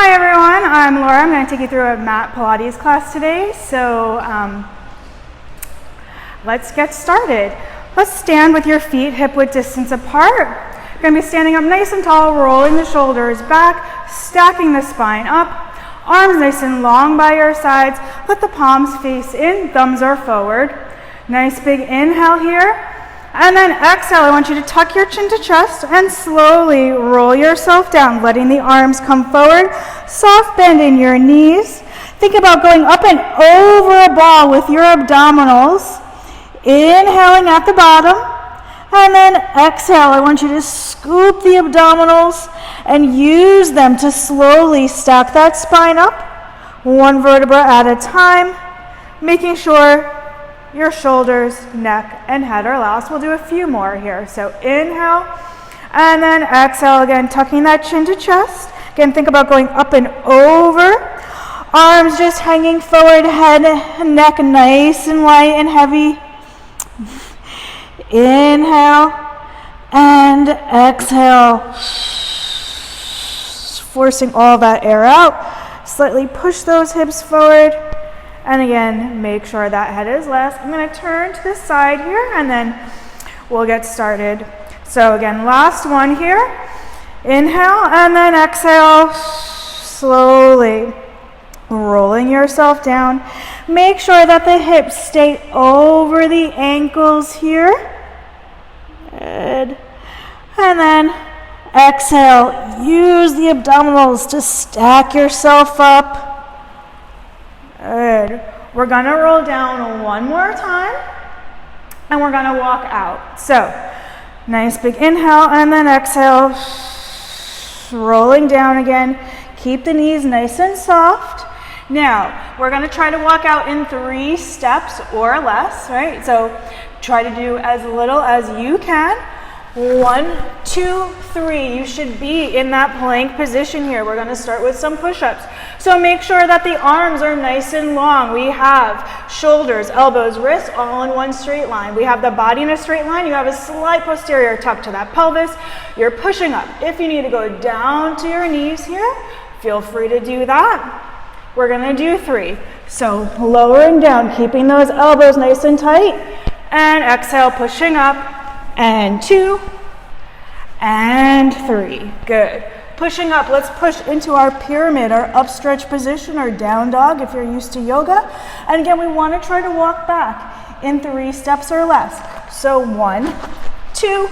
Hi everyone, I'm Laura. I'm going to take you through a mat Pilates class today. So let's get started. Let's stand with your feet hip width distance apart. You're going to be standing up nice and tall, rolling the shoulders back, stacking the spine up, arms nice and long by your sides. Let the palms face in, thumbs are forward. Nice big inhale here. And then exhale, I want you to tuck your chin to chest and slowly roll yourself down, letting the arms come forward. Soft bend in your knees. Think about going up and over a ball with your abdominals. Inhaling at the bottom. And then exhale, I want you to scoop the abdominals and use them to slowly stack that spine up, one vertebra at a time, making sure your shoulders, neck, and head are last. We'll do a few more here. So inhale, and then exhale again, tucking that chin to chest. Again, think about going up and over. Arms just hanging forward, head and neck nice and light and heavy. Inhale, and exhale. Forcing all that air out. Slightly push those hips forward. And again, make sure that head is last. I'm going to turn to the side here and then we'll get started. So again, last one here. Inhale and then exhale, slowly rolling yourself down. Make sure that the hips stay over the ankles here. Good. And then exhale, use the abdominals to stack yourself up. Good. We're going to roll down one more time and we're going to walk out. So, nice big inhale and then exhale. Rolling down again. Keep the knees nice and soft. Now, we're going to try to walk out in 3 steps or less, right? So, try to do as little as you can. 1, 2, 3. You should be in that plank position here. We're going to start with some push-ups. So make sure that the arms are nice and long. We have shoulders, elbows, wrists all in one straight line. We have the body in a straight line. You have a slight posterior tuck to that pelvis. You're pushing up. If you need to go down to your knees here, feel free to do that. We're going to do 3. So lowering down, keeping those elbows nice and tight. And exhale, pushing up. And 2. And 3. Good. Pushing up, let's push into our pyramid, our upstretch position, or down dog if you're used to yoga. And again, we want to try to walk back in 3 steps or less. So 1, 2,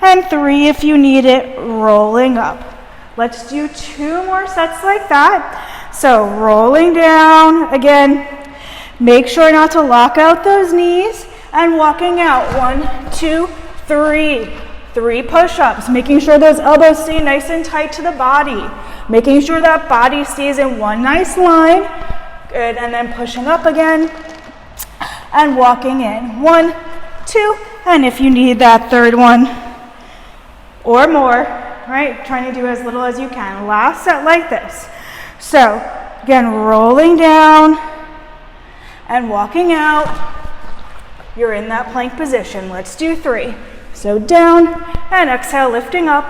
and 3 if you need it, rolling up. Let's do 2 more sets like that. So rolling down, again, make sure not to lock out those knees, and walking out, 1, 2, 3. 3 push-ups, making sure those elbows stay nice and tight to the body, making sure that body stays in one nice line. Good, and then pushing up again and walking in. 1, 2, and if you need that 3rd one or more, right, trying to do as little as you can. Last set like this. So again, rolling down and walking out. You're in that plank position. Let's do 3. So down and exhale, lifting up.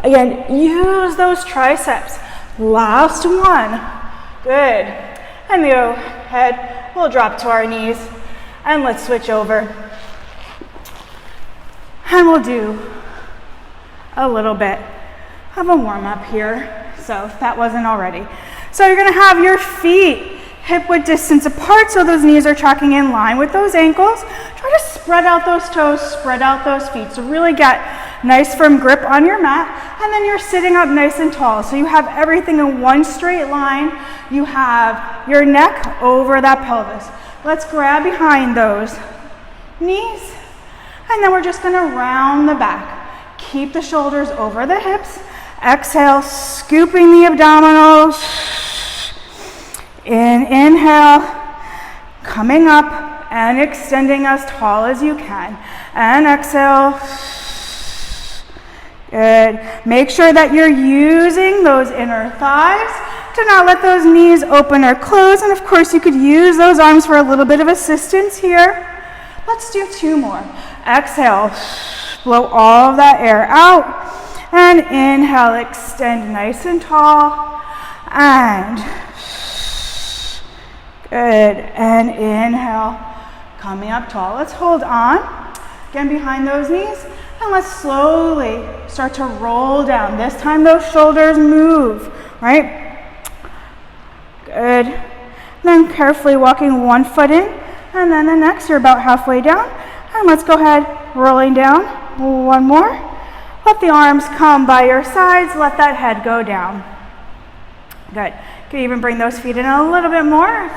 Again, use those triceps. Last one. Good. And the head will drop to our knees. And let's switch over. And we'll do a little bit of a warm up here. So if that wasn't already. So you're going to have your feet hip width distance apart so those knees are tracking in line with those ankles. Try to spread out those toes, spread out those feet. So really get nice firm grip on your mat. And then you're sitting up nice and tall. So you have everything in one straight line. You have your neck over that pelvis. Let's grab behind those knees. And then we're just going to round the back. Keep the shoulders over the hips. Exhale, scooping the abdominals. Inhale, coming up and extending as tall as you can. And exhale. Good. Make sure that you're using those inner thighs to not let those knees open or close. And of course, you could use those arms for a little bit of assistance here. Let's do 2 more. Exhale, blow all of that air out. And inhale, extend nice and tall. and good, and inhale, coming up tall. Let's hold on, again behind those knees, and let's slowly start to roll down. This time those shoulders move, right? Good. Then carefully walking one foot in, and then the next, you're about halfway down. And let's go ahead, rolling down, one more. Let the arms come by your sides, let that head go down. Good. You can even bring those feet in a little bit more.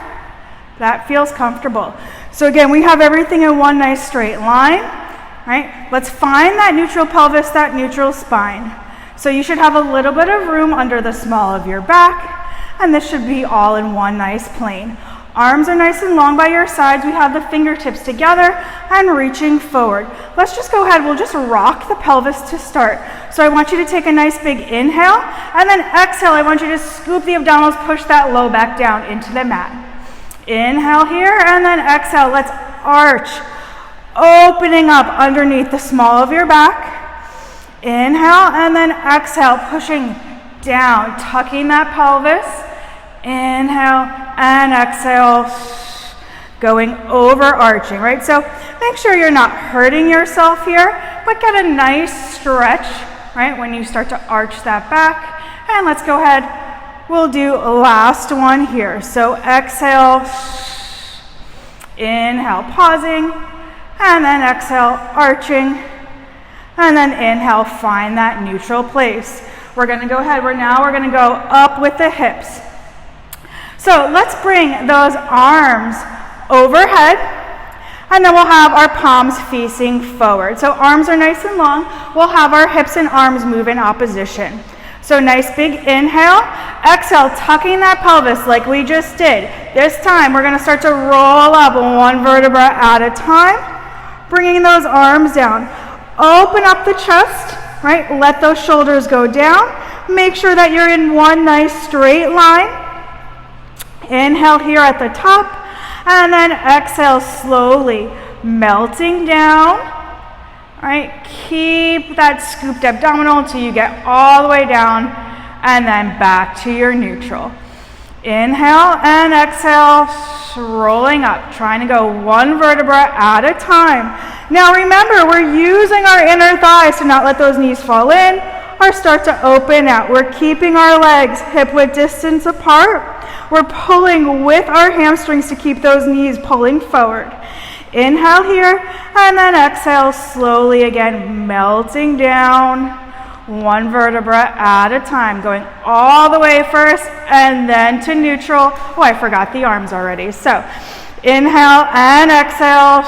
That feels comfortable. So again, we have everything in one nice straight line, right? Let's find that neutral pelvis, that neutral spine. So you should have a little bit of room under the small of your back, and this should be all in one nice plane. Arms are nice and long by your sides. We have the fingertips together and reaching forward. Let's just go ahead. We'll just rock the pelvis to start. So I want you to take a nice big inhale, and then exhale. I want you to scoop the abdominals, push that low back down into the mat. Inhale here, and then exhale. Let's arch, opening up underneath the small of your back. Inhale, and then exhale, pushing down, tucking that pelvis. Inhale and exhale, going overarching, right? So make sure you're not hurting yourself here, but get a nice stretch, right, when you start to arch that back. And let's go ahead, we'll do last one here. So exhale, inhale, pausing, and then exhale, arching, and then inhale, find that neutral place. We're gonna go ahead, we're gonna go up with the hips. So let's bring those arms overhead, and then we'll have our palms facing forward. So arms are nice and long. We'll have our hips and arms move in opposition. So nice big inhale, exhale, tucking that pelvis like we just did. This time we're gonna start to roll up one vertebra at a time, bringing those arms down. Open up the chest, right? Let those shoulders go down. Make sure that you're in one nice straight line. Inhale here at the top, and then exhale slowly, melting down. All right, keep that scooped abdominal until you get all the way down, and then back to your neutral. Inhale and exhale, rolling up, trying to go one vertebra at a time. Now remember, we're using our inner thighs to not let those knees fall in or start to open out. We're keeping our legs hip-width distance apart. We're pulling with our hamstrings to keep those knees pulling forward. Inhale here, and then exhale slowly again, melting down one vertebra at a time, going all the way first and then to neutral. Oh, I forgot the arms already. So inhale and exhale.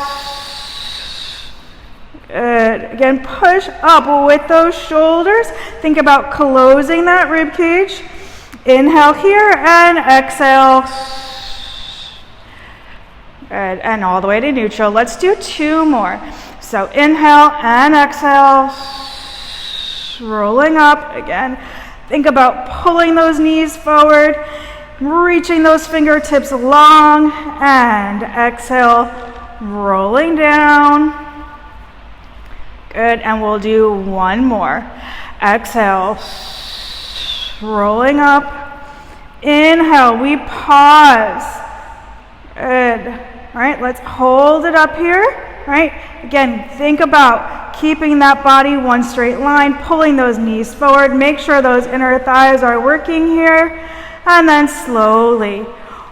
Good. Again, push up with those shoulders. Think about closing that rib cage. Inhale here and exhale. Good. And all the way to neutral. Let's do two more. So inhale and exhale. Rolling up again. Think about pulling those knees forward, reaching those fingertips long, and exhale, rolling down. Good, and we'll do one more. Exhale, rolling up. Inhale, we pause. Good. All right, let's hold it up here. All right, again, think about keeping that body one straight line, pulling those knees forward. Make sure those inner thighs are working here. And then slowly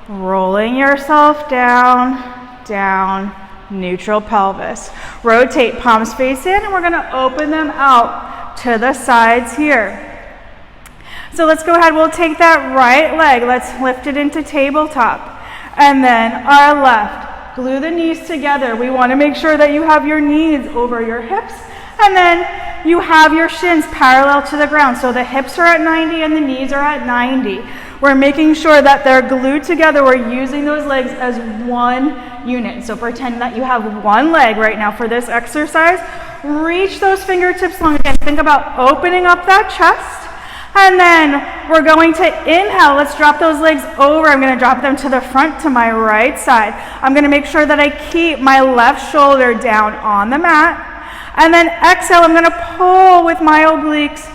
rolling yourself down, down, neutral pelvis. Rotate, palms face in, and we're going to open them out to the sides here. So let's go ahead, we'll take that right leg, let's lift it into tabletop. And then our left, glue the knees together. We want to make sure that you have your knees over your hips, and then you have your shins parallel to the ground. So the hips are at 90 and the knees are at 90. We're making sure that they're glued together. We're using those legs as one unit. So pretend that you have one leg right now for this exercise. Reach those fingertips long. Again, think about opening up that chest. And then we're going to inhale. Let's drop those legs over. I'm going to drop them to the front to my right side. I'm going to make sure that I keep my left shoulder down on the mat. And then exhale, I'm going to pull with my obliques,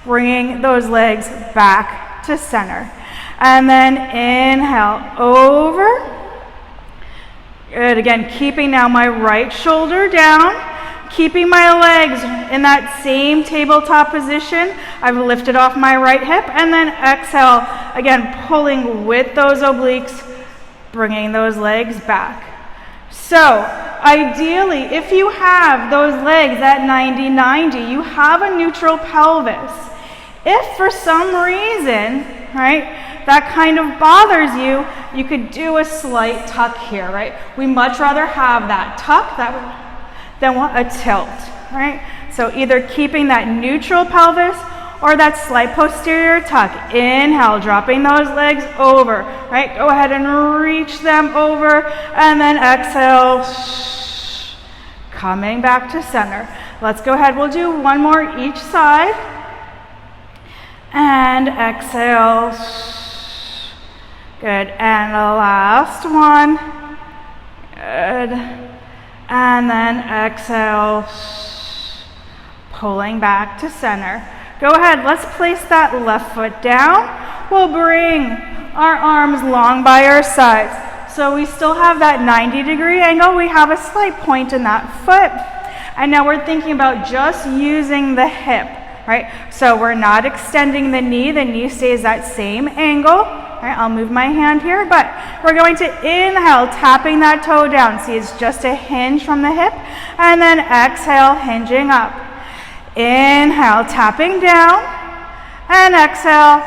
bringing those legs back to center. And then inhale, over. Good, again, keeping now my right shoulder down, keeping my legs in that same tabletop position. I've lifted off my right hip, and then exhale, again, pulling with those obliques, bringing those legs back. So, ideally, if you have those legs at 90-90, you have a neutral pelvis. If for some reason, right, that kind of bothers you, you could do a slight tuck here, right? We much rather have that tuck than a tilt, right? So either keeping that neutral pelvis or that slight posterior tuck. Inhale, dropping those legs over, right? Go ahead and reach them over, and then exhale, coming back to center. Let's go ahead, we'll do one more each side. And exhale. Good, and the last one. Good, and then exhale, pulling back to center. Go ahead, let's place that left foot down. We'll bring our arms long by our sides. So we still have that 90-degree angle. We have a slight point in that foot. And now we're thinking about just using the hip, right? So we're not extending the knee stays that same angle. All right, I'll move my hand here, but we're going to inhale, tapping that toe down. See, it's just a hinge from the hip, and then exhale, hinging up. Inhale, tapping down, and exhale,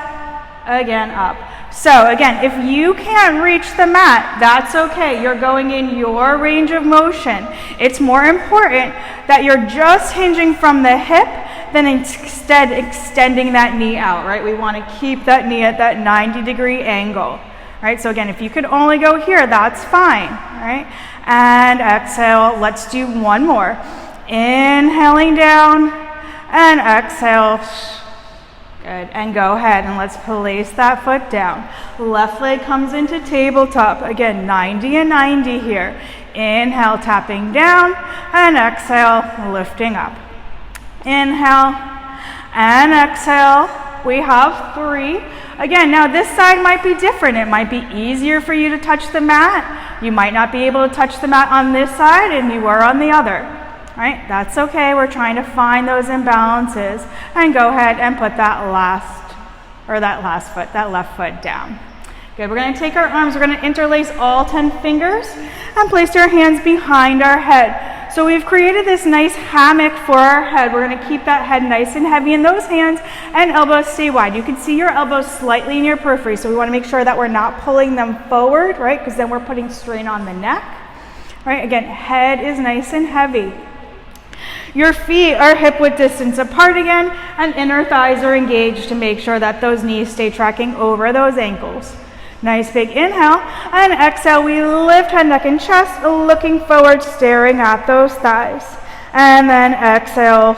again up. So again, if you can't reach the mat, that's okay. You're going in your range of motion. It's more important that you're just hinging from the hip than instead extending that knee out, right? We want to keep that knee at that 90-degree angle, right? So again, if you could only go here, that's fine, right? And exhale, let's do one more. Inhaling down and exhale. Good, and go ahead and let's place that foot down. Left leg comes into tabletop. Again, 90 and 90 here. Inhale, tapping down, and exhale, lifting up. Inhale and exhale. We have 3. Again, now this side might be different. It might be easier for you to touch the mat. You might not be able to touch the mat on this side and you are on the other. Right? That's okay. We're trying to find those imbalances. And go ahead and put that left foot down. Good. We're going to take our arms, we're going to interlace all 10 fingers and place our hands behind our head. So we've created this nice hammock for our head. We're going to keep that head nice and heavy in those hands, and elbows stay wide. You can see your elbows slightly in your periphery, so we want to make sure that we're not pulling them forward, right? Because then we're putting strain on the neck. Right? Again, head is nice and heavy. Your feet are hip width distance apart again, and inner thighs are engaged to make sure that those knees stay tracking over those ankles. Nice big inhale, and exhale, we lift head, neck, and chest, looking forward, staring at those thighs. And then exhale,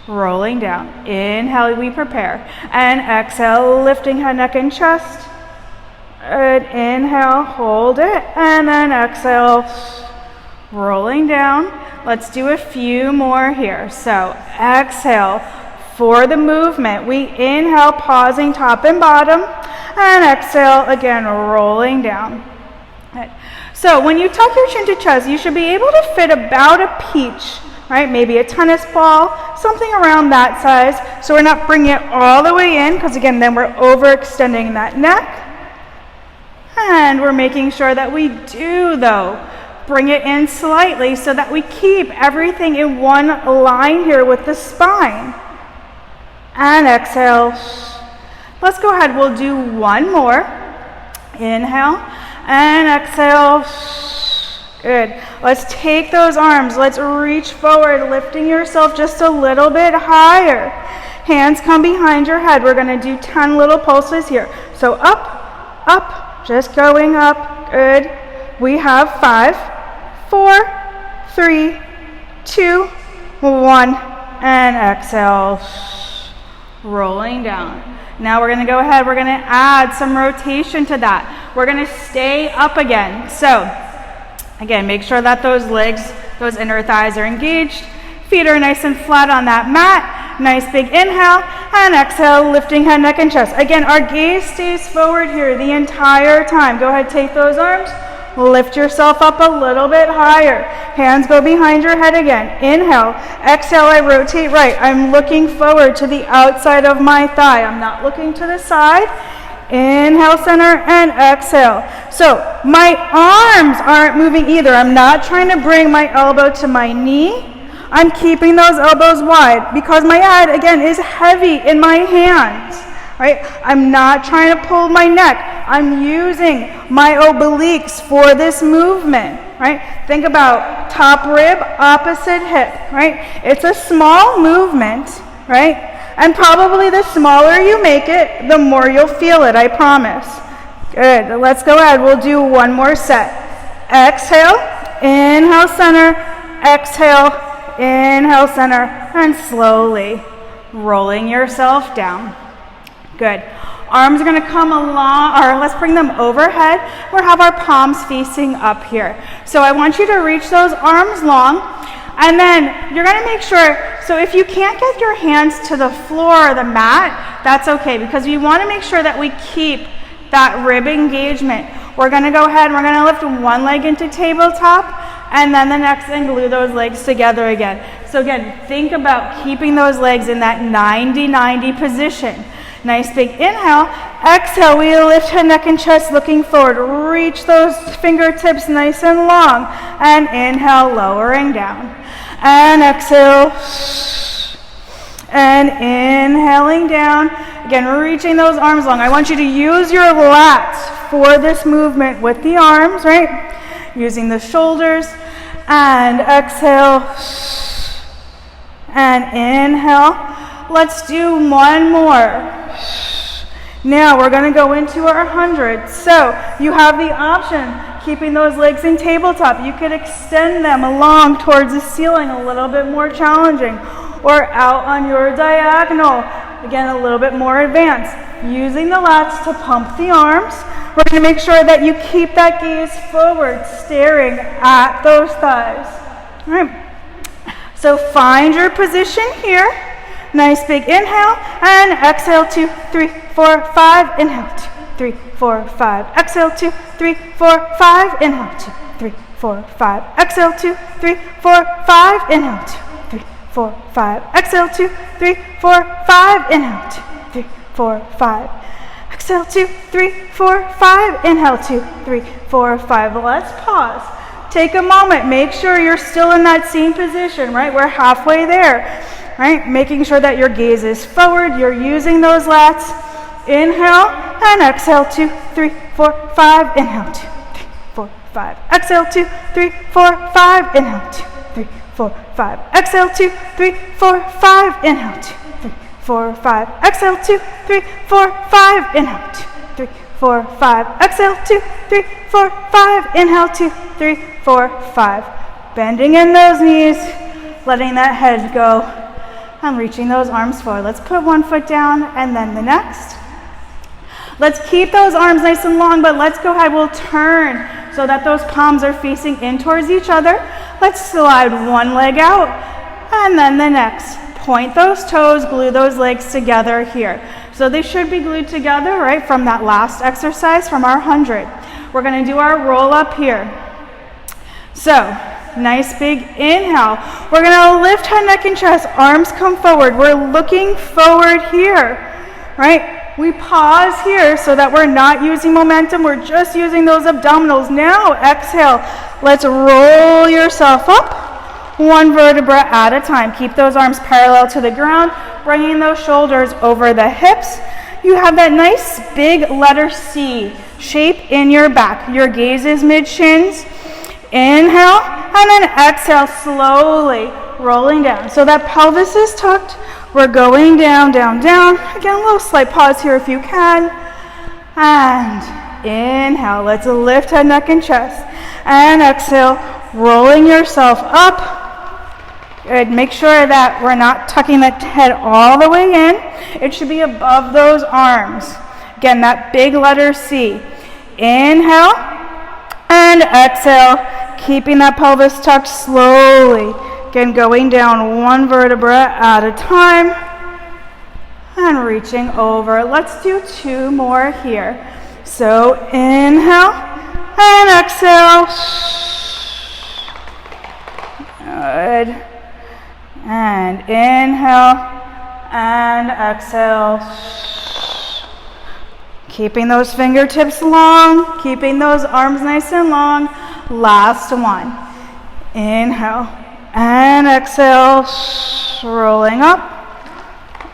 rolling down. Inhale, we prepare. And exhale, lifting head, neck, and chest. Good. Inhale, hold it, and then exhale, rolling down. Let's do a few more here. So exhale for the movement. We inhale, pausing top and bottom, and exhale, again, rolling down. Good. So when you tuck your chin to chest, you should be able to fit about a peach, right? Maybe a tennis ball, something around that size. So we're not bringing it all the way in, because again, then we're overextending that neck. And we're making sure that we do, though, bring it in slightly so that we keep everything in one line here with the spine. And exhale. Let's go ahead, we'll do one more. Inhale and exhale. Good. Let's take those arms, let's reach forward, lifting yourself just a little bit higher. Hands come behind your head. We're going to do 10 little pulses here. So up, up, just going up. Good. We have 5, 4, 3, 2, 1, and exhale. Rolling down. Now we're going to go ahead, we're going to add some rotation to that. We're going to stay up again. So, again, make sure that those legs, those inner thighs are engaged. Feet are nice and flat on that mat. Nice big inhale. And exhale, lifting head, neck, and chest. Again, our gaze stays forward here the entire time. Go ahead, take those arms. Lift yourself up a little bit higher. Hands go behind your head again. Inhale. Exhale, I rotate right. I'm looking forward to the outside of my thigh. I'm not looking to the side. Inhale, center, and exhale. So my arms aren't moving either. I'm not trying to bring my elbow to my knee. I'm keeping those elbows wide because my head, again, is heavy in my hands, right? I'm not trying to pull my neck. I'm using my obliques for this movement, right? Think about top rib, opposite hip, right? It's a small movement, right? And probably the smaller you make it, the more you'll feel it, I promise. Good, let's go ahead. We'll do one more set. Exhale, inhale, center, exhale, inhale, center, and slowly rolling yourself down. Good. Arms are going to come along, or let's bring them overhead. We'll have our palms facing up here. So I want you to reach those arms long, and then you're going to make sure, so if you can't get your hands to the floor or the mat, that's okay, because we want to make sure that we keep that rib engagement. We're going to go ahead, we're going to lift one leg into tabletop, and then the next and glue those legs together again. So again, think about keeping those legs in that 90-90 position. Nice big inhale. Exhale, we lift head, neck, and chest looking forward. Reach those fingertips nice and long. And inhale, lowering down. And exhale. And inhaling down. Again, reaching those arms long. I want you to use your lats for this movement with the arms, right? Using the shoulders. And exhale. And inhale. Let's do one more. Now we're going to go into our 100. So you have the option, keeping those legs in tabletop. You could extend them along towards the ceiling, a little bit more challenging, or out on your diagonal. Again, a little bit more advanced. Using the lats to pump the arms. We're going to make sure that you keep that gaze forward, staring at those thighs. All right. So find your position here. Nice big inhale and exhale, 2, 3, 4, 5. Inhale, 2, 3, 4, 5. Exhale, 2, 3, 4, 5. Inhale, 2, 3, 4, 5. Exhale, 2, 3, 4, 5. Inhale, 2, 3, 4, 5. Exhale, 2, 3, 4, 5. Inhale, 2, 3, 4, 5. Exhale, 2, 3, 4, 5. Inhale, 2, 3, 4, 5. Let's pause. Take a moment. Make sure you're still in that same position, right? We're halfway there. Right? Making sure that your gaze is forward, you're using those lats. Inhale and exhale, 2, 3, 4, 5. Inhale, 2, 3, 4, 5. Exhale, 2, 3, 4, 5. Inhale, 2, 3, 4, 5. Exhale, 2, 3, 4, 5. Inhale, 2, 3, 4, 5. Exhale, 2, 3, 4, 5. Inhale, 2, 3, 4, 5. Exhale, 2, 3, 4, 5. Inhale, 2, 3, 4, 5. Bending in those knees, letting that head go. I'm reaching those arms forward. Let's put one foot down and then the next. Let's keep those arms nice and long, but let's go ahead. We'll turn so that those palms are facing in towards each other. Let's slide one leg out and then the next. Point those toes, glue those legs together here. So they should be glued together, right, from that last exercise from our 100. We're going to do our roll up here. So, nice big inhale. We're going to lift head, neck, and chest. Arms come forward. We're looking forward here, right? We pause here so that we're not using momentum. We're just using those abdominals. Now, exhale. Let's roll yourself up, one vertebra at a time. Keep those arms parallel to the ground, bringing those shoulders over the hips. You have that nice big letter C shape in your back. Your gaze is mid-shins. Inhale, and then exhale, slowly rolling down. So that pelvis is tucked. We're going down, down, down. Again, a little slight pause here if you can. And inhale. Let's lift head, neck, and chest. And exhale, rolling yourself up. Good. Make sure that we're not tucking the head all the way in. It should be above those arms. Again, that big letter C. Inhale and exhale. Keeping that pelvis tucked slowly. Again, going down one vertebra at a time. and reaching over. Let's do 2 more here. So inhale and exhale. Good. And inhale and exhale. Keeping those fingertips long, keeping those arms nice and long. Last one. Inhale and exhale, rolling up.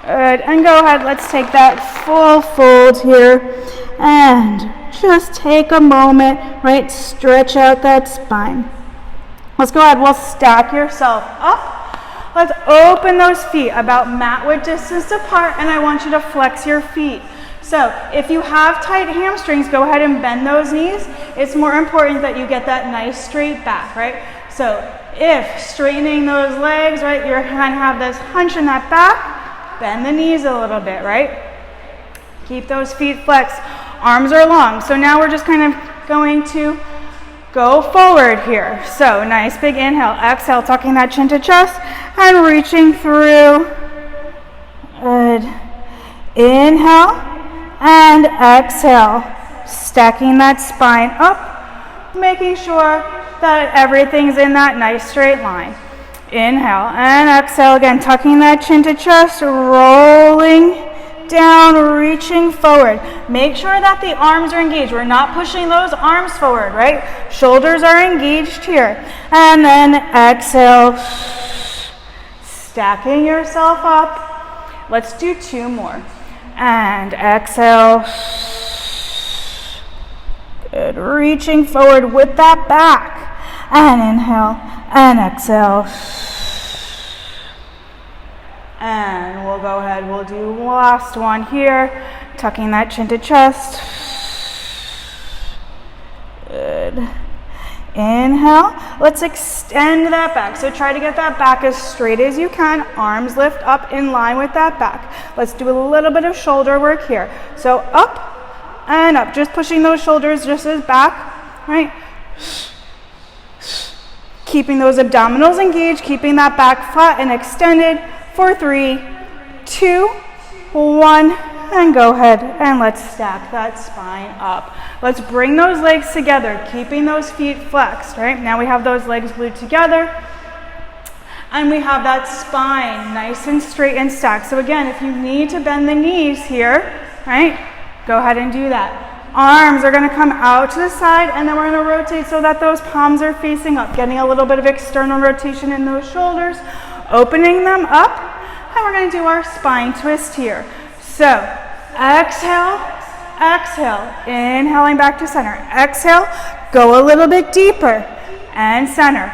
Good, and go ahead, let's take that full fold here and just take a moment, right, stretch out that spine. Let's go ahead, we'll stack yourself up. Let's open those feet about mat width distance apart, and I want you to flex your feet. So if you have tight hamstrings, go ahead and bend those knees. It's more important that you get that nice straight back, right? So if straightening those legs, right, you're kind of have this hunch in that back, bend the knees a little bit, right? Keep those feet flexed. Arms are long. So now we're just kind of going to go forward here. So nice big inhale, exhale, tucking that chin to chest and reaching through. Good. Inhale and exhale, stacking that spine up, making sure that everything's in that nice straight line. Inhale and exhale again, tucking that chin to chest, rolling down, reaching forward. Make sure that the arms are engaged. We're not pushing those arms forward, right? Shoulders are engaged here. And then exhale, stacking yourself up. Let's do 2 more. And exhale. Good, reaching forward with that back. And inhale and exhale. And we'll go ahead, we'll do last one here, tucking that chin to chest. Good. Inhale, let's extend that back. So try to get that back as straight as you can. Arms lift up in line with that back. Let's do a little bit of shoulder work here. So up and up, just pushing those shoulders just as back, right? Keeping those abdominals engaged, keeping that back flat and extended for 3, 2, 1, and go ahead and let's stack that spine up. Let's bring those legs together, keeping those feet flexed, right? Now we have those legs glued together and we have that spine nice and straight and stacked. So again, if you need to bend the knees here, right, go ahead and do that. Arms are going to come out to the side and then we're going to rotate so that those palms are facing up, getting a little bit of external rotation in those shoulders, opening them up, and we're going to do our spine twist here. So exhale, exhale, inhaling back to center. Exhale, go a little bit deeper, and center,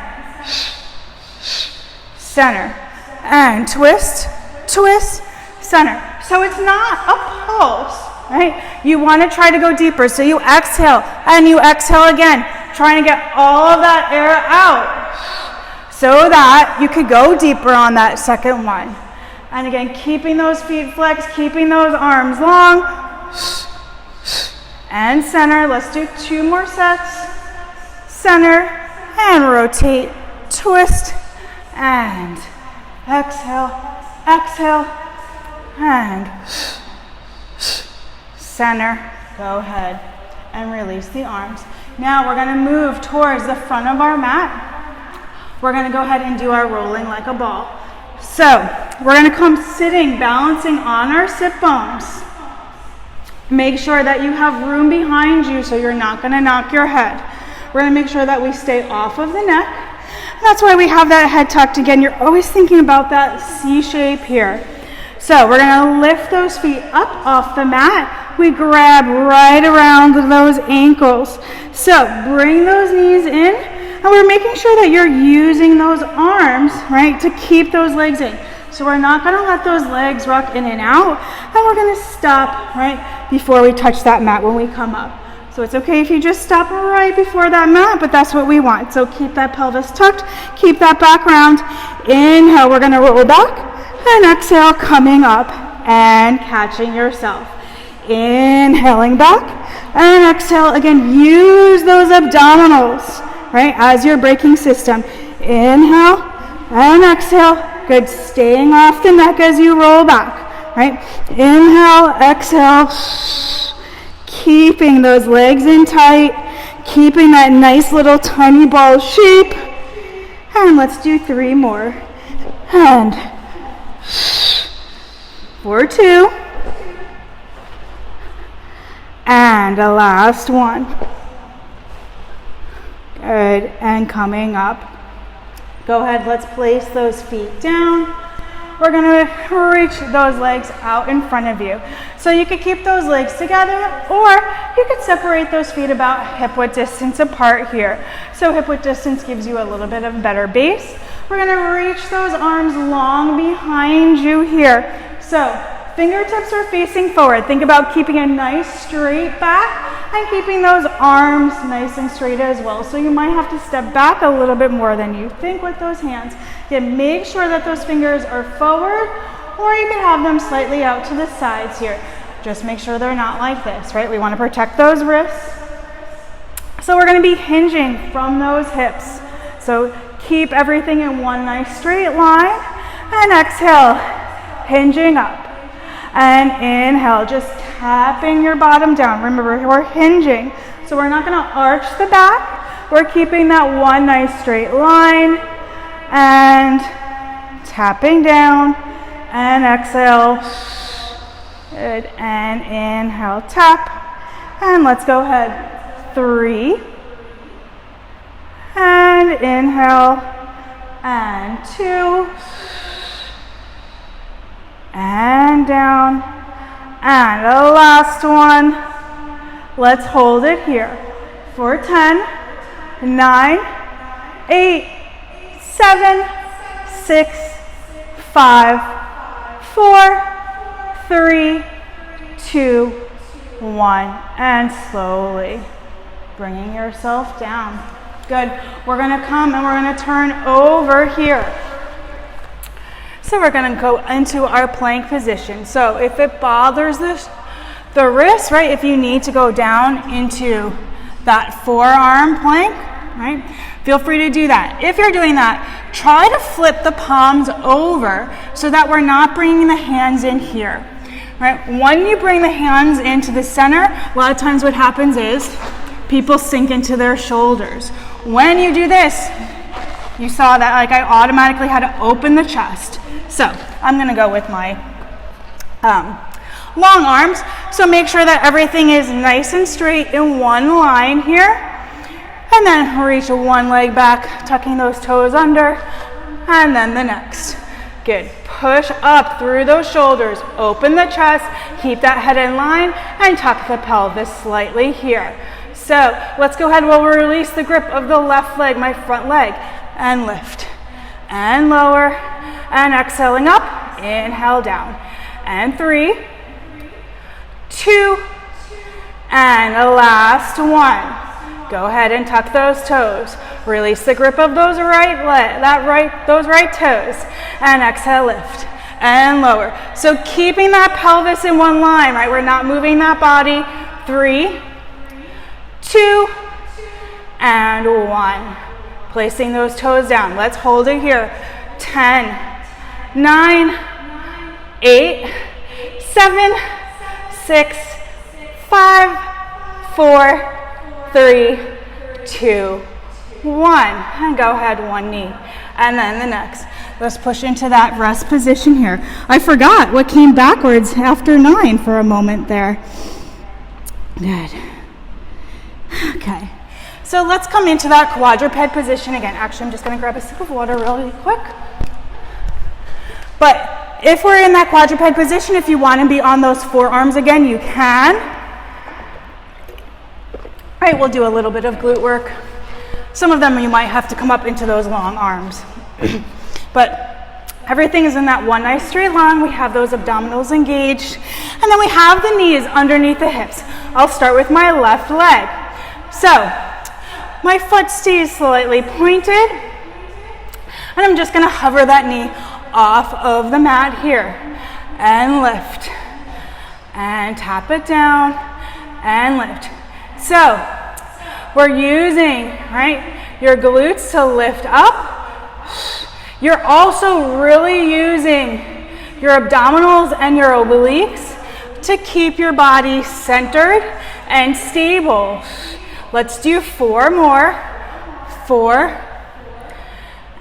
center, and twist, twist, center. So it's not a pulse. Right? You want to try to go deeper. So you exhale and you exhale again, trying to get all of that air out so that you could go deeper on that second one. And again, keeping those feet flexed, keeping those arms long. And center. Let's do 2 more sets. Center and rotate, twist, and exhale, exhale, and center. Go ahead and release the arms. Now we're going to move towards the front of our mat. We're going to go ahead and do our rolling like a ball. So we're going to come sitting, balancing on our sit bones. Make sure that you have room behind you so you're not going to knock your head. We're going to make sure that we stay off of the neck. That's why we have that head tucked. Again, you're always thinking about that C shape here. So we're going to lift those feet up off the mat. We grab right around those ankles. So bring those knees in, and we're making sure that you're using those arms, right, to keep those legs in. So we're not going to let those legs rock in and out, and we're going to stop right before we touch that mat when we come up. So it's okay if you just stop right before that mat, but that's what we want. So keep that pelvis tucked, keep that back round. Inhale, we're going to roll back, and exhale, coming up and catching yourself. Inhaling back and exhale. Again, use those abdominals, right, as your braking system. Inhale and exhale. Good. Staying off the neck as you roll back. right? Inhale, exhale, keeping those legs in tight, keeping that nice little tiny ball shape. And let's do 3 more. And for 2. And a last one. Good, and coming up. Go ahead, let's place those feet down. We're gonna reach those legs out in front of you. So you could keep those legs together, or you could separate those feet about hip-width distance apart here. So hip-width distance gives you a little bit of better base. We're gonna reach those arms long behind you here. So fingertips are facing forward. Think about keeping a nice straight back and keeping those arms nice and straight as well. So you might have to step back a little bit more than you think with those hands. Again, make sure that those fingers are forward, or you can have them slightly out to the sides here. Just make sure they're not like this, right? We want to protect those wrists. So we're going to be hinging from those hips. So keep everything in one nice straight line, and exhale, hinging up. And inhale, just tapping your bottom down. Remember, we're hinging, so we're not gonna arch the back. We're keeping that one nice straight line and tapping down, and exhale. Good, and inhale, tap. And let's go ahead, 3. And inhale, and 2. And down, and a last one. Let's hold it here for 10, 9, 8, 7, 6, 5, 4, 3, 2, 1, and slowly bringing yourself down. Good. We're gonna come and we're gonna turn over here. So we're going to go into our plank position. So if it bothers the wrist, right, if you need to go down into that forearm plank, right, feel free to do that. If you're doing that, try to flip the palms over so that we're not bringing the hands in here, right? When you bring the hands into the center, a lot of times what happens is people sink into their shoulders. When you do this, you saw that like I automatically had to open the chest. So I'm gonna go with my long arms. So make sure that everything is nice and straight in one line here. And then reach one leg back, tucking those toes under, and then the next. Good. Push up through those shoulders, open the chest, keep that head in line, and tuck the pelvis slightly here. So let's go ahead, we'll release the grip of the left leg, my front leg, and lift, and lower, and exhaling up, inhale down, and 3, 2, and a last one. Go ahead and tuck those toes. Release the grip of those those right toes, and exhale, lift, and lower. So keeping that pelvis in one line, right? We're not moving that body. 3, 2, and 1. Placing those toes down. Let's hold it here. 10, 9, 8, 7, 6, 5, 4, 3, 2, 1. And go ahead, one knee. And then the next. Let's push into that rest position here. I forgot what came backwards after 9 for a moment there. Good. Okay. So let's come into that quadruped position again. Actually, I'm just going to grab a sip of water really quick. But if we're in that quadruped position, if you want to be on those forearms again, you can. All right, we'll do a little bit of glute work. Some of them you might have to come up into those long arms. But everything is in that one nice straight line. We have those abdominals engaged. And then we have the knees underneath the hips. I'll start with my left leg. So my foot stays slightly pointed. And I'm just going to hover that knee off of the mat here. And lift. And tap it down. And lift. So we're using, right, your glutes to lift up. You're also really using your abdominals and your obliques to keep your body centered and stable. Let's do 4 more. 4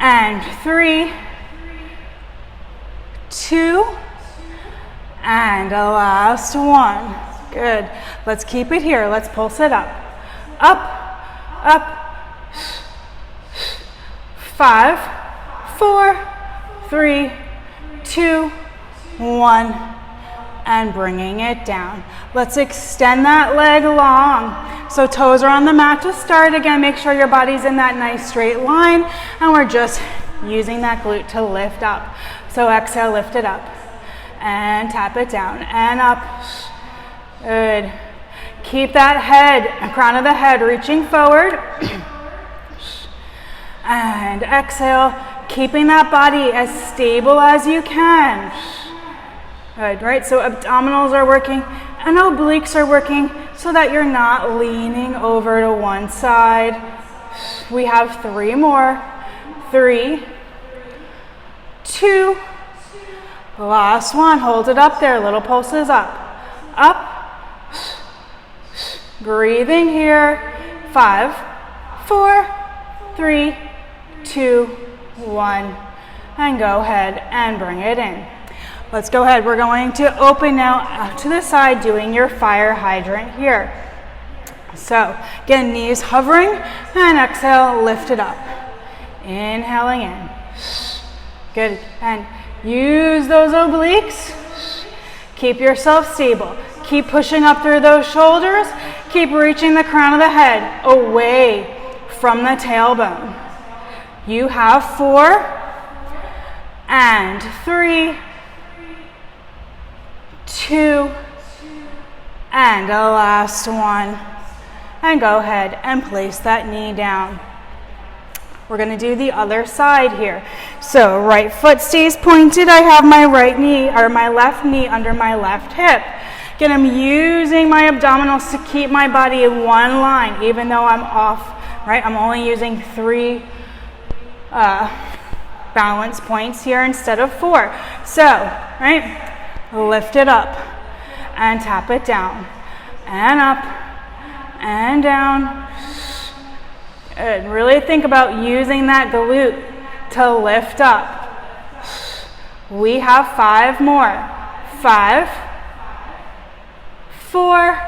and 3, 2, and a last 1. Good. Let's keep it here. Let's pulse it up. Up, up. 5, 4, 3, 2, 1, and bringing it down. Let's extend that leg long. So toes are on the mat to start. Again, make sure your body's in that nice straight line, and we're just using that glute to lift up. So exhale, lift it up, and tap it down, and up. Good. Keep that head, crown of the head reaching forward. And exhale, keeping that body as stable as you can. Good, right? So abdominals are working and obliques are working so that you're not leaning over to one side. We have 3 more. 3, 2, last 1. Hold it up there, little pulses up. Up. Breathing here. 5, 4, 3, 2, 1, and go ahead and bring it in. Let's go ahead. We're going to open now out to the side, doing your fire hydrant here. So again, knees hovering, and exhale, lift it up. Inhaling in. Good. And use those obliques. Keep yourself stable. Keep pushing up through those shoulders. Keep reaching the crown of the head away from the tailbone. You have 4 and 3, 2, and a last 1. And go ahead and place that knee down. We're going to do the other side here. So right foot stays pointed. I have my right knee or my left knee under my left hip. Again, I'm using my abdominals to keep my body in one line, even though I'm off, right? I'm only using 3 balance points here instead of 4. So, right, lift it up and tap it down and up and down. Good. Really think about using that glute to lift up. We have 5 more. 5, 4,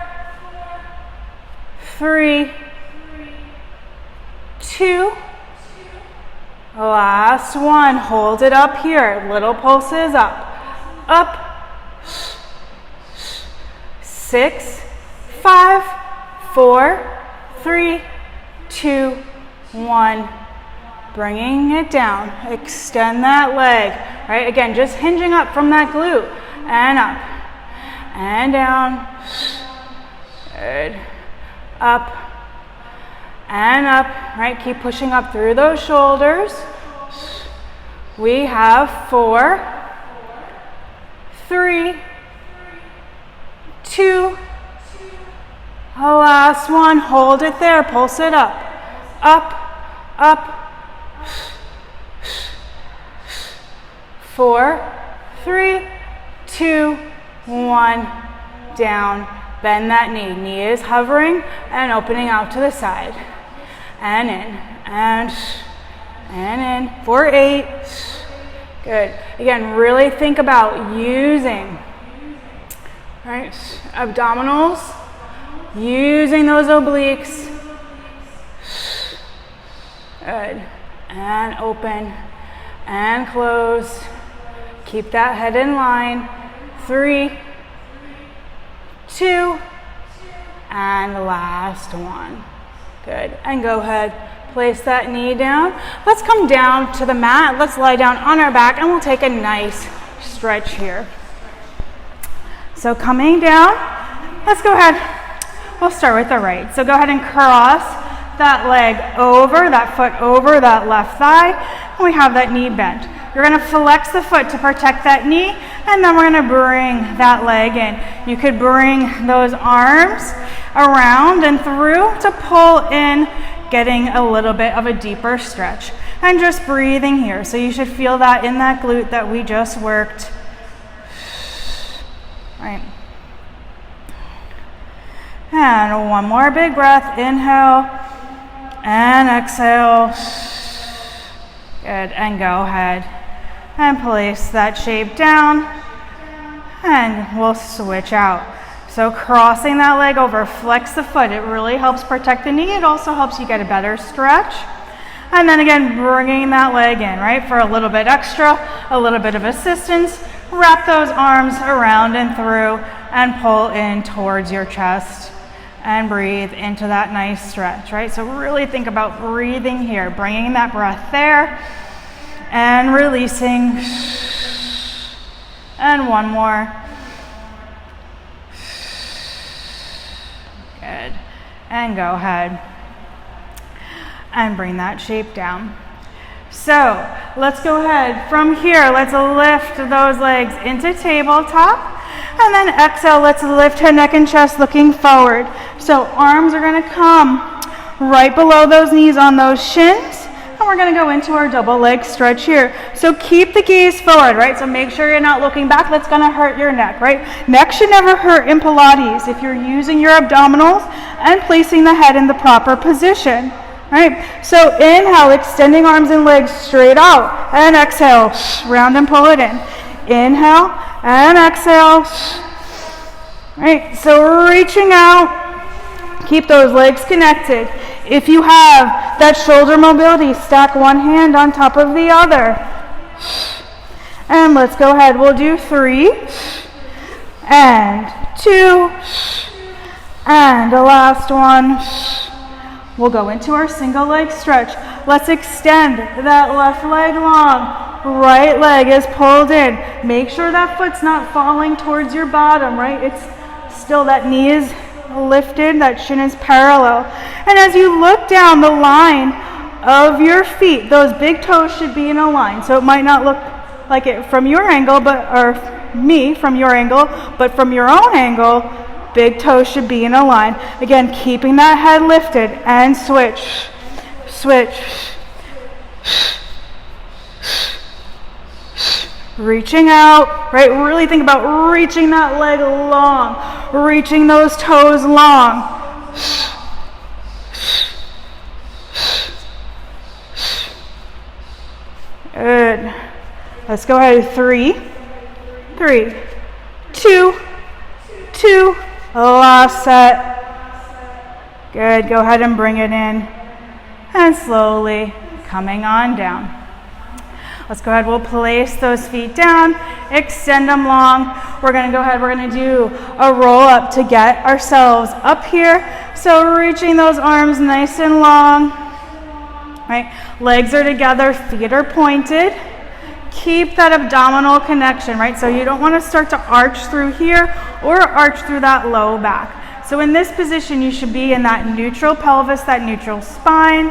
3, 2, last 1. Hold it up here. Little pulses up. Up. 6, 5, 4, 3, 2, 1. Bringing it down. Extend that leg. Right? Again, just hinging up from that glute. And up. And down. Good. Up. And up. Right? Keep pushing up through those shoulders. We have 4, 3, 2, last 1. Hold it there. Pulse it up. Up, up. 4, 3, 2, 1. Down. Bend that knee. Knee is hovering and opening out to the side. And in. And in. For 8. Good. Again, really think about using, right, abdominals, using those obliques. Good. And open and close. Keep that head in line. 3, 2, and the last 1. Good. And go ahead. Place that knee down. Let's come down to the mat. Let's lie down on our back and we'll take a nice stretch here. So coming down, let's go ahead. We'll start with the right. So go ahead and cross that leg over, that foot over that left thigh, and we have that knee bent. You're going to flex the foot to protect that knee, and then we're going to bring that leg in. You could bring those arms around and through to pull in, getting a little bit of a deeper stretch. And just breathing here. So you should feel that in that glute that we just worked. And one more big breath. Inhale and exhale. Good, and go ahead and place that shape down, and we'll switch out. So crossing that leg over, flex the foot. It really helps protect the knee. It also helps you get a better stretch. And then again, bringing that leg in, right, for a little bit extra, a little bit of assistance. Wrap those arms around and through and pull in towards your chest and breathe into that nice stretch, right? So really think about breathing here, bringing that breath there and releasing. And one more. Good. And go ahead and bring that shape down. So let's go ahead from here. Let's lift those legs into tabletop, and then exhale. Let's lift head, neck, and chest looking forward. So arms are going to come right below those knees on those shins. And we're going to go into our double leg stretch here. So keep the gaze forward, right? So make sure you're not looking back. That's going to hurt your neck, right? Neck should never hurt in Pilates if you're using your abdominals and placing the head in the proper position, right? So inhale, extending arms and legs straight out. And exhale, round and pull it in. Inhale and exhale. Right? So reaching out, keep those legs connected. If you have that shoulder mobility, stack one hand on top of the other. And let's go ahead. We'll do 3 and 2 and the last one. We'll go into our single leg stretch. Let's extend that left leg long. Right leg is pulled in. Make sure that foot's not falling towards your bottom, right? It's still, that knee is lifted, that shin is parallel. And as you look down the line of your feet, those big toes should be in a line. So it might not look like it from your angle, or me from your angle, but from your own angle, big toes should be in a line. Again, keeping that head lifted, and switch, switch. Reaching out, right? Really think about reaching that leg long, reaching those toes long. Good. Let's go ahead. 3, 3, 2, 2. Last set. Good. Go ahead and bring it in. And slowly coming on down. Let's go ahead, we'll place those feet down, extend them long. We're gonna go ahead, we're gonna do a roll up to get ourselves up here. So reaching those arms nice and long, right? Legs are together, feet are pointed. Keep that abdominal connection, right? So you don't wanna start to arch through here or arch through that low back. So in this position, you should be in that neutral pelvis, that neutral spine.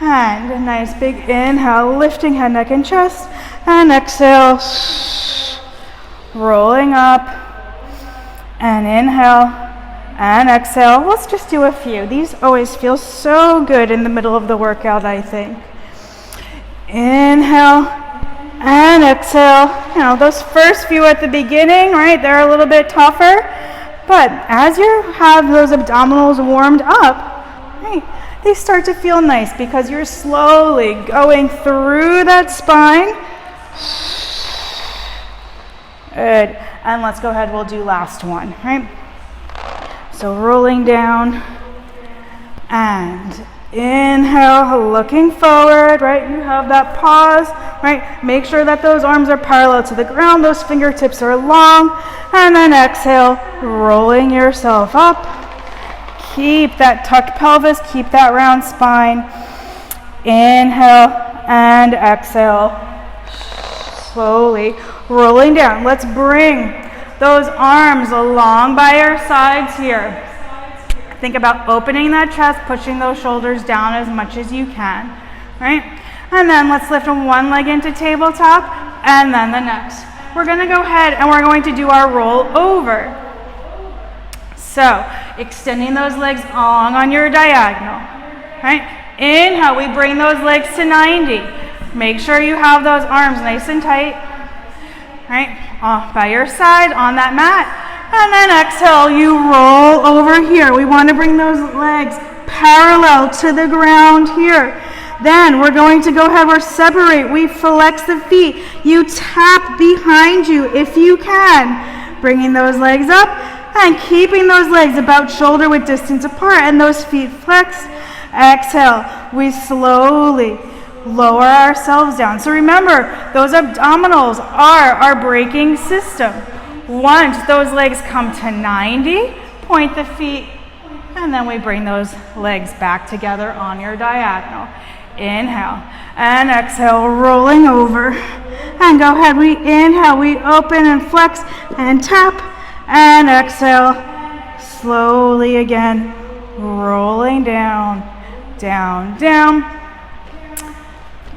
And a nice big inhale, lifting head, neck, and chest. And exhale, rolling up. And inhale, and exhale. Let's just do a few. These always feel so good in the middle of the workout, I think. Inhale, and exhale. You know, those first few at the beginning, right, they're a little bit tougher. But as you have those abdominals warmed up, right, they start to feel nice because you're slowly going through that spine. Good. And let's go ahead, we'll do last one, right? So rolling down and inhale, looking forward, right? You have that pause, right? Make sure that those arms are parallel to the ground, those fingertips are long, and then exhale, rolling yourself up. Keep that tucked pelvis, keep that round spine. Inhale and exhale. Slowly rolling down. Let's bring those arms along by our sides here. Think about opening that chest, pushing those shoulders down as much as you can, right? And then let's lift one leg into tabletop and then the next. We're gonna go ahead and we're going to do our roll over. So, extending those legs long on your diagonal, right? Inhale, we bring those legs to 90. Make sure you have those arms nice and tight, right? Off by your side on that mat. And then exhale, you roll over here. We want to bring those legs parallel to the ground here. Then we're going to go ahead, we're separate. We flex the feet. You tap behind you if you can. Bringing those legs up and keeping those legs about shoulder width distance apart and those feet flexed. Exhale, we slowly lower ourselves down. So remember, those abdominals are our braking system. Once those legs come to 90, point the feet, and then we bring those legs back together on your diagonal. Inhale and exhale, rolling over. And go ahead, we inhale, we open and flex and tap, and exhale, slowly again, rolling down, down, down.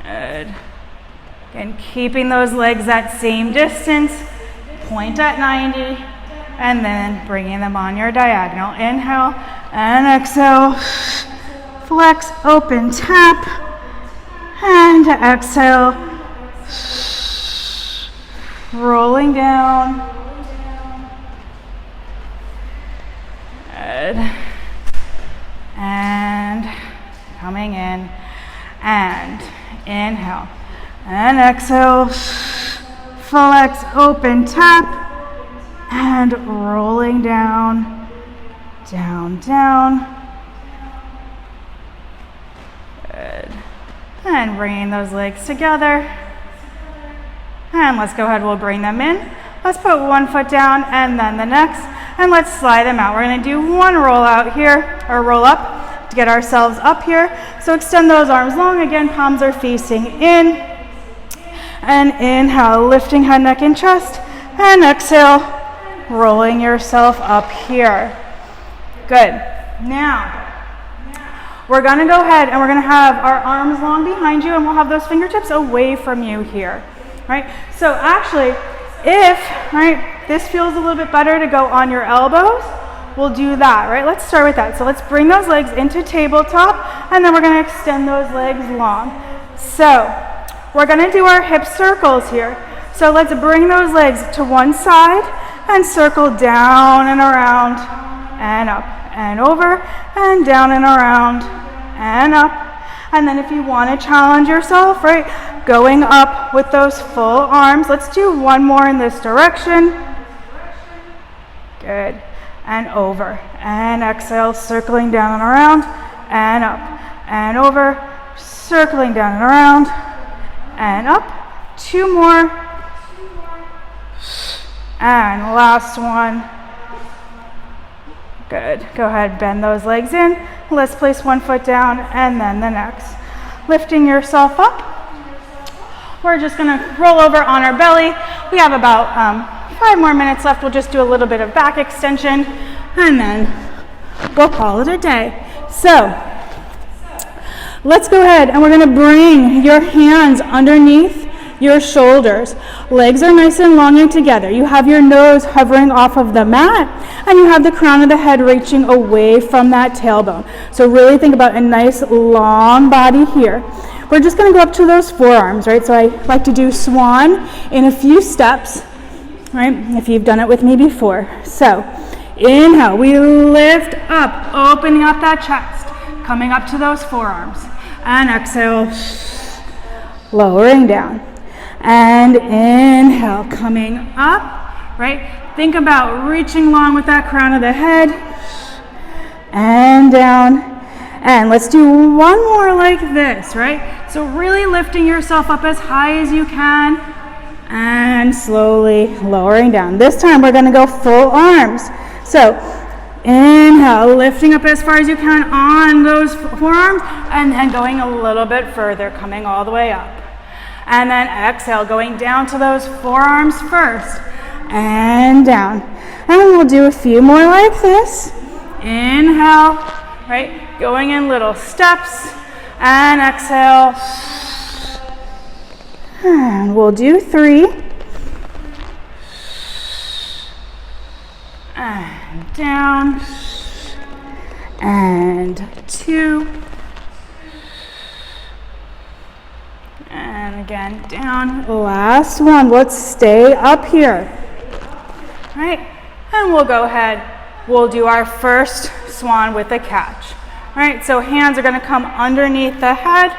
Good. Again, keeping those legs that same distance, point at 90, and then bringing them on your diagonal. Inhale and exhale, flex, open, tap, and exhale, rolling down. Good. And coming in, and inhale, and exhale, flex, open, tap, and rolling down, down, down. Good. And bringing those legs together. And let's go ahead, we'll bring them in. Let's put one foot down and then the next, and let's slide them out. We're gonna do one roll out here, or roll up to get ourselves up here. So extend those arms long, again, palms are facing in. And inhale, lifting head, neck, and chest. And exhale, rolling yourself up here. Good. Now, we're gonna go ahead and we're gonna have our arms long behind you, and we'll have those fingertips away from you here, right? So actually, if, right, this feels a little bit better to go on your elbows, we'll do that, right? Let's start with that. So let's bring those legs into tabletop, and then we're gonna extend those legs long. So we're gonna do our hip circles here. So let's bring those legs to one side and circle down and around and up and over and down and around and up. And then if you want to challenge yourself, right, going up with those full arms. Let's do one more in this direction. Good. And over. And exhale, circling down and around and up and over, circling down and around and up. Two more. And last one. Good. Go ahead, bend those legs in. Let's place one foot down and then the next. Lifting yourself up. We're just gonna roll over on our belly. We have about 5 more minutes left. We'll just do a little bit of back extension and then we'll call it a day. So let's go ahead and we're gonna bring your hands underneath your shoulders. Legs are nice and long and together. You have your nose hovering off of the mat, and you have the crown of the head reaching away from that tailbone. So really think about a nice long body here. We're just going to go up to those forearms, right? So I like to do swan in a few steps, right? If you've done it with me before. So inhale, we lift up, opening up that chest, coming up to those forearms, and exhale, lowering down. And inhale, coming up, right? Think about reaching long with that crown of the head. And down. And let's do one more like this, right? So really lifting yourself up as high as you can. And slowly lowering down. This time we're gonna go full arms. So inhale, lifting up as far as you can on those forearms. And then going a little bit further, coming all the way up. And then exhale, going down to those forearms first, and down. And we'll do a few more like this. Inhale, right, going in little steps, and exhale. And we'll do 3. And down, and 2. And again, down. Last one. Let's stay up here. Right? And we'll go ahead, we'll do our first swan with a catch. All right, so hands are gonna come underneath the head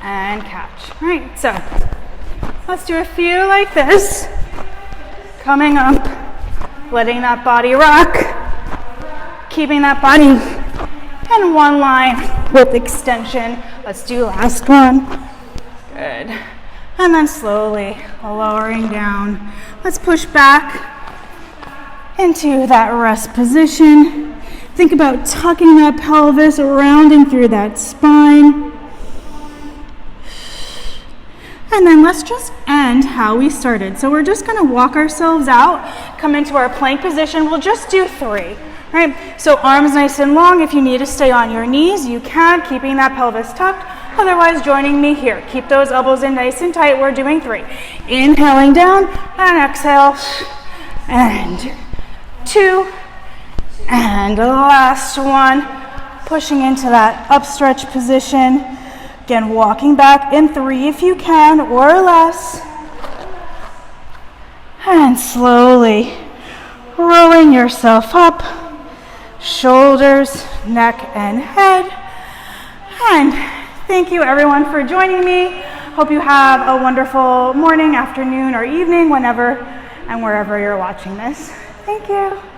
and catch. All right, so let's do a few like this. Coming up, letting that body rock, keeping that body in one line with extension. Let's do last one. Good. And then slowly lowering down. Let's push back into that rest position. Think about tucking that pelvis, rounding through that spine. And then let's just end how we started. So we're just gonna walk ourselves out, come into our plank position. We'll just do 3, right? So arms nice and long. If you need to stay on your knees, you can, keeping that pelvis tucked. Otherwise, joining me here. Keep those elbows in nice and tight. We're doing 3. Inhaling down and exhale. And 2. And last one. Pushing into that upstretch position. Again, walking back in 3 if you can, or less. And slowly rolling yourself up. Shoulders, neck, and head. And thank you everyone for joining me. Hope you have a wonderful morning, afternoon, or evening, whenever and wherever you're watching this. Thank you.